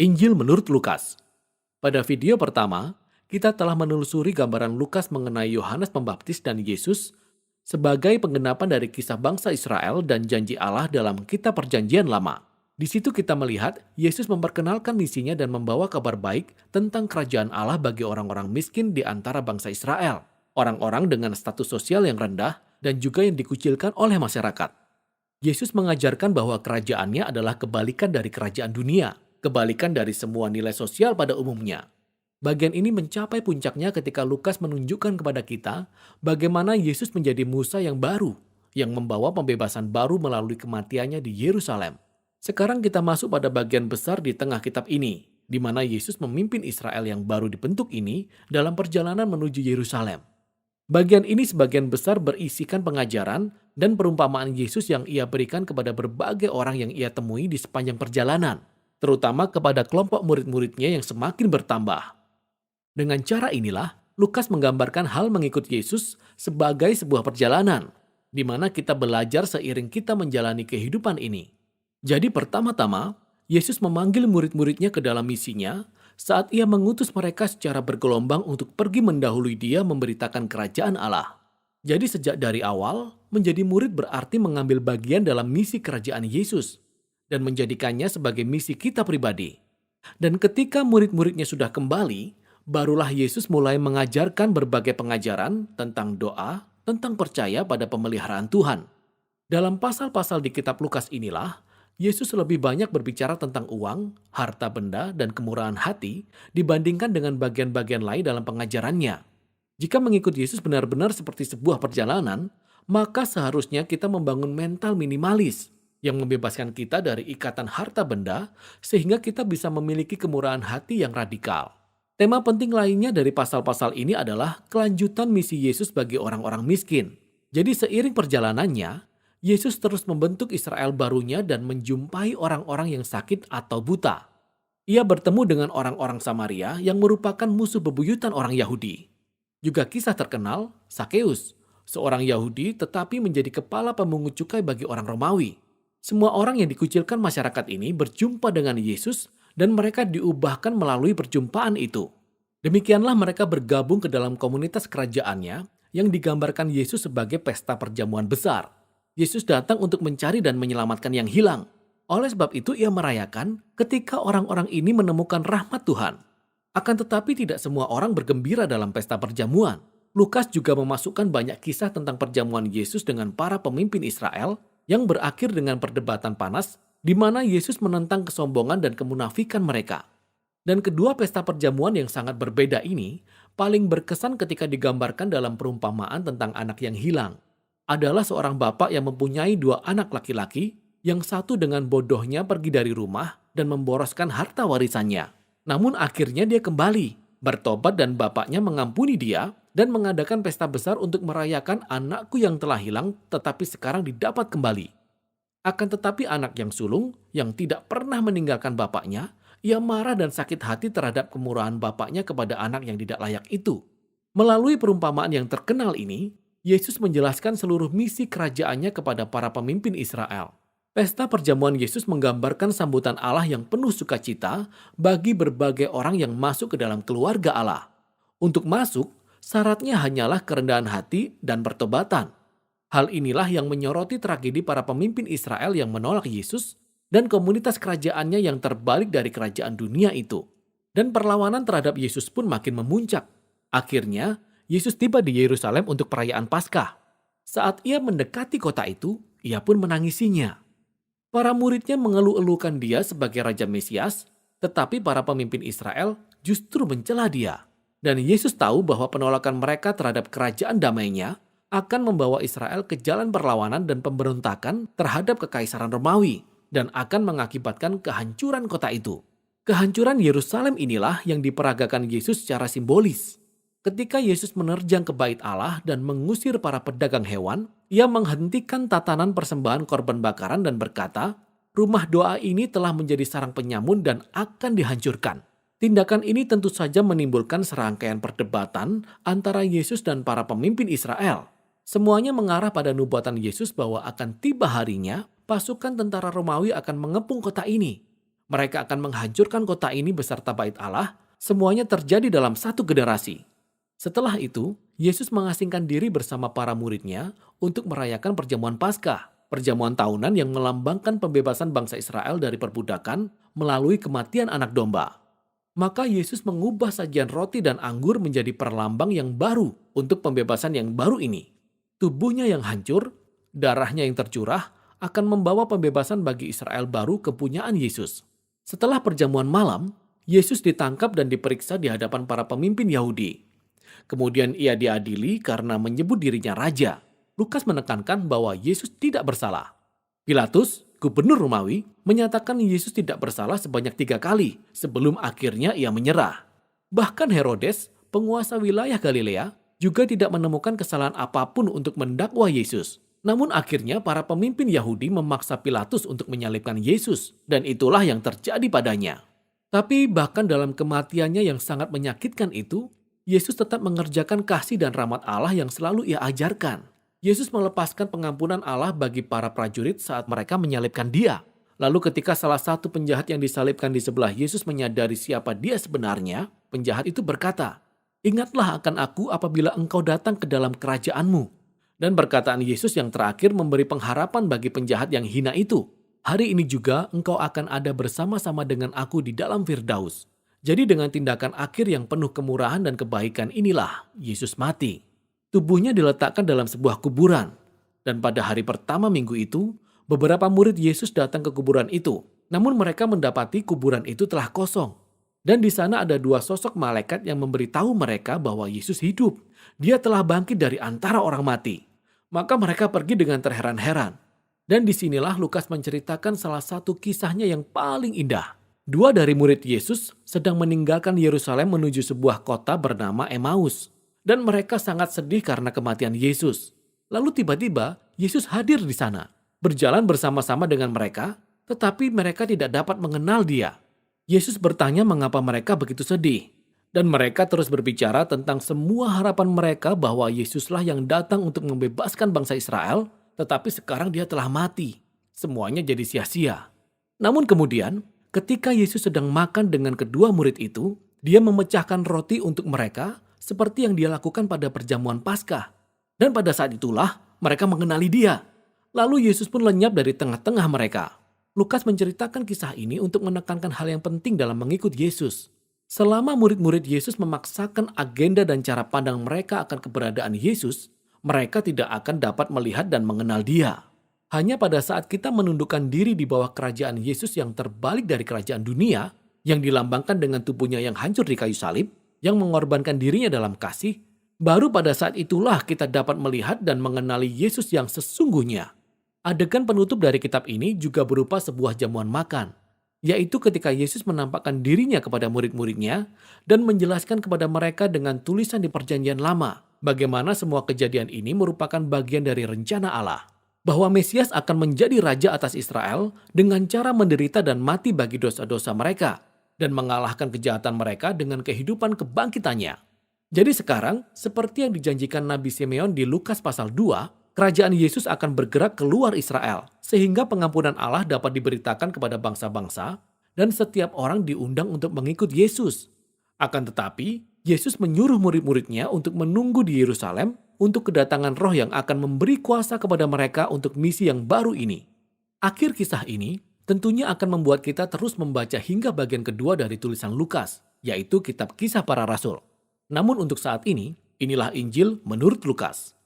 Injil menurut Lukas. Pada video pertama, kita telah menelusuri gambaran Lukas mengenai Yohanes Pembaptis dan Yesus sebagai penggenapan dari kisah bangsa Israel dan janji Allah dalam Kitab Perjanjian Lama. Di situ kita melihat Yesus memperkenalkan misinya dan membawa kabar baik tentang kerajaan Allah bagi orang-orang miskin di antara bangsa Israel, orang-orang dengan status sosial yang rendah dan juga yang dikucilkan oleh masyarakat. Yesus mengajarkan bahwa kerajaannya adalah kebalikan dari kerajaan dunia, kebalikan dari semua nilai sosial pada umumnya. Bagian ini mencapai puncaknya ketika Lukas menunjukkan kepada kita bagaimana Yesus menjadi Musa yang baru, yang membawa pembebasan baru melalui kematiannya di Yerusalem. Sekarang kita masuk pada bagian besar di tengah kitab ini, di mana Yesus memimpin Israel yang baru dibentuk ini dalam perjalanan menuju Yerusalem. Bagian ini sebagian besar berisikan pengajaran dan perumpamaan Yesus yang ia berikan kepada berbagai orang yang ia temui di sepanjang perjalanan, terutama kepada kelompok murid-muridnya yang semakin bertambah. Dengan cara inilah, Lukas menggambarkan hal mengikut Yesus sebagai sebuah perjalanan, di mana kita belajar seiring kita menjalani kehidupan ini. Jadi pertama-tama, Yesus memanggil murid-muridnya ke dalam misinya saat ia mengutus mereka secara bergelombang untuk pergi mendahului dia memberitakan kerajaan Allah. Jadi sejak dari awal, menjadi murid berarti mengambil bagian dalam misi kerajaan Yesus dan menjadikannya sebagai misi kita pribadi. Dan ketika murid-muridnya sudah kembali, barulah Yesus mulai mengajarkan berbagai pengajaran tentang doa, tentang percaya pada pemeliharaan Tuhan. Dalam pasal-pasal di kitab Lukas inilah, Yesus lebih banyak berbicara tentang uang, harta benda, dan kemurahan hati dibandingkan dengan bagian-bagian lain dalam pengajarannya. Jika mengikut Yesus benar-benar seperti sebuah perjalanan, maka seharusnya kita membangun mental minimalis yang membebaskan kita dari ikatan harta benda sehingga kita bisa memiliki kemurahan hati yang radikal. Tema penting lainnya dari pasal-pasal ini adalah kelanjutan misi Yesus bagi orang-orang miskin. Jadi seiring perjalanannya, Yesus terus membentuk Israel barunya dan menjumpai orang-orang yang sakit atau buta. Ia bertemu dengan orang-orang Samaria yang merupakan musuh bebuyutan orang Yahudi. Juga kisah terkenal, Sakeus, seorang Yahudi tetapi menjadi kepala pemungut cukai bagi orang Romawi. Semua orang yang dikucilkan masyarakat ini berjumpa dengan Yesus dan mereka diubahkan melalui perjumpaan itu. Demikianlah mereka bergabung ke dalam komunitas kerajaannya yang digambarkan Yesus sebagai pesta perjamuan besar. Yesus datang untuk mencari dan menyelamatkan yang hilang. Oleh sebab itu ia merayakan ketika orang-orang ini menemukan rahmat Tuhan. Akan tetapi tidak semua orang bergembira dalam pesta perjamuan. Lukas juga memasukkan banyak kisah tentang perjamuan Yesus dengan para pemimpin Israel yang berakhir dengan perdebatan panas di mana Yesus menentang kesombongan dan kemunafikan mereka. Dan kedua pesta perjamuan yang sangat berbeda ini paling berkesan ketika digambarkan dalam perumpamaan tentang anak yang hilang. Adalah seorang bapak yang mempunyai dua anak laki-laki, yang satu dengan bodohnya pergi dari rumah dan memboroskan harta warisannya. Namun akhirnya dia kembali, bertobat dan bapaknya mengampuni dia dan mengadakan pesta besar untuk merayakan anakku yang telah hilang tetapi sekarang didapat kembali. Akan tetapi anak yang sulung, yang tidak pernah meninggalkan bapaknya, ia marah dan sakit hati terhadap kemurahan bapaknya kepada anak yang tidak layak itu. Melalui perumpamaan yang terkenal ini, Yesus menjelaskan seluruh misi kerajaannya kepada para pemimpin Israel. Pesta perjamuan Yesus menggambarkan sambutan Allah yang penuh sukacita bagi berbagai orang yang masuk ke dalam keluarga Allah. Untuk masuk, syaratnya hanyalah kerendahan hati dan pertobatan. Hal inilah yang menyoroti tragedi para pemimpin Israel yang menolak Yesus dan komunitas kerajaannya yang terbalik dari kerajaan dunia itu. Dan perlawanan terhadap Yesus pun makin memuncak. Akhirnya, Yesus tiba di Yerusalem untuk perayaan Paskah. Saat ia mendekati kota itu, ia pun menangisinya. Para muridnya mengeluh-elukan dia sebagai Raja Mesias, tetapi para pemimpin Israel justru mencela dia. Dan Yesus tahu bahwa penolakan mereka terhadap kerajaan damainya akan membawa Israel ke jalan perlawanan dan pemberontakan terhadap kekaisaran Romawi dan akan mengakibatkan kehancuran kota itu. Kehancuran Yerusalem inilah yang diperagakan Yesus secara simbolis. Ketika Yesus menerjang ke bait Allah dan mengusir para pedagang hewan, ia menghentikan tatanan persembahan korban bakaran dan berkata, rumah doa ini telah menjadi sarang penyamun dan akan dihancurkan. Tindakan ini tentu saja menimbulkan serangkaian perdebatan antara Yesus dan para pemimpin Israel. Semuanya mengarah pada nubuatan Yesus bahwa akan tiba harinya pasukan tentara Romawi akan mengepung kota ini. Mereka akan menghancurkan kota ini beserta bait Allah, semuanya terjadi dalam satu generasi. Setelah itu, Yesus mengasingkan diri bersama para muridnya untuk merayakan perjamuan Paskah, perjamuan tahunan yang melambangkan pembebasan bangsa Israel dari perbudakan melalui kematian anak domba. Maka Yesus mengubah sajian roti dan anggur menjadi perlambang yang baru untuk pembebasan yang baru ini. Tubuhnya yang hancur, darahnya yang tercurah, akan membawa pembebasan bagi Israel baru kepunyaan Yesus. Setelah perjamuan malam, Yesus ditangkap dan diperiksa di hadapan para pemimpin Yahudi. Kemudian ia diadili karena menyebut dirinya raja. Lukas menekankan bahwa Yesus tidak bersalah. Pilatus, gubernur Romawi, menyatakan Yesus tidak bersalah sebanyak 3 kali sebelum akhirnya ia menyerah. Bahkan Herodes, penguasa wilayah Galilea, juga tidak menemukan kesalahan apapun untuk mendakwa Yesus. Namun akhirnya para pemimpin Yahudi memaksa Pilatus untuk menyalibkan Yesus, dan itulah yang terjadi padanya. Tapi bahkan dalam kematiannya yang sangat menyakitkan itu, Yesus tetap mengerjakan kasih dan rahmat Allah yang selalu ia ajarkan. Yesus melepaskan pengampunan Allah bagi para prajurit saat mereka menyalibkan dia. Lalu ketika salah satu penjahat yang disalibkan di sebelah Yesus menyadari siapa dia sebenarnya, penjahat itu berkata, "Ingatlah akan aku apabila engkau datang ke dalam kerajaanmu." Dan perkataan Yesus yang terakhir memberi pengharapan bagi penjahat yang hina itu. "Hari ini juga engkau akan ada bersama-sama dengan aku di dalam Firdaus." Jadi dengan tindakan akhir yang penuh kemurahan dan kebaikan inilah Yesus mati. Tubuhnya diletakkan dalam sebuah kuburan. Dan pada hari pertama minggu itu, beberapa murid Yesus datang ke kuburan itu. Namun mereka mendapati kuburan itu telah kosong. Dan di sana ada 2 sosok malaikat yang memberitahu mereka bahwa Yesus hidup. Dia telah bangkit dari antara orang mati. Maka mereka pergi dengan terheran-heran. Dan disinilah Lukas menceritakan salah satu kisahnya yang paling indah. 2 dari murid Yesus sedang meninggalkan Yerusalem menuju sebuah kota bernama Emmaus. Dan mereka sangat sedih karena kematian Yesus. Lalu tiba-tiba Yesus hadir di sana, berjalan bersama-sama dengan mereka, tetapi mereka tidak dapat mengenal dia. Yesus bertanya mengapa mereka begitu sedih. Dan mereka terus berbicara tentang semua harapan mereka bahwa Yesuslah yang datang untuk membebaskan bangsa Israel, tetapi sekarang dia telah mati. Semuanya jadi sia-sia. Namun kemudian, ketika Yesus sedang makan dengan kedua murid itu, dia memecahkan roti untuk mereka, seperti yang dia lakukan pada perjamuan Paskah. Dan pada saat itulah mereka mengenali dia. Lalu Yesus pun lenyap dari tengah-tengah mereka. Lukas menceritakan kisah ini untuk menekankan hal yang penting dalam mengikut Yesus. Selama murid-murid Yesus memaksakan agenda dan cara pandang mereka akan keberadaan Yesus, mereka tidak akan dapat melihat dan mengenal dia. Hanya pada saat kita menundukkan diri di bawah kerajaan Yesus yang terbalik dari kerajaan dunia, yang dilambangkan dengan tubuhnya yang hancur di kayu salib, yang mengorbankan dirinya dalam kasih, baru pada saat itulah kita dapat melihat dan mengenali Yesus yang sesungguhnya. Adegan penutup dari kitab ini juga berupa sebuah jamuan makan, yaitu ketika Yesus menampakkan dirinya kepada murid-muridnya dan menjelaskan kepada mereka dengan tulisan di Perjanjian Lama, bagaimana semua kejadian ini merupakan bagian dari rencana Allah. Bahwa Mesias akan menjadi raja atas Israel dengan cara menderita dan mati bagi dosa-dosa mereka, dan mengalahkan kejahatan mereka dengan kehidupan kebangkitannya. Jadi sekarang, seperti yang dijanjikan Nabi Simeon di Lukas pasal 2, kerajaan Yesus akan bergerak keluar Israel, sehingga pengampunan Allah dapat diberitakan kepada bangsa-bangsa, dan setiap orang diundang untuk mengikut Yesus. Akan tetapi, Yesus menyuruh murid-muridnya untuk menunggu di Yerusalem untuk kedatangan Roh yang akan memberi kuasa kepada mereka untuk misi yang baru ini. Akhir kisah ini tentunya akan membuat kita terus membaca hingga bagian kedua dari tulisan Lukas, yaitu kitab Kisah Para Rasul. Namun untuk saat ini, inilah Injil menurut Lukas.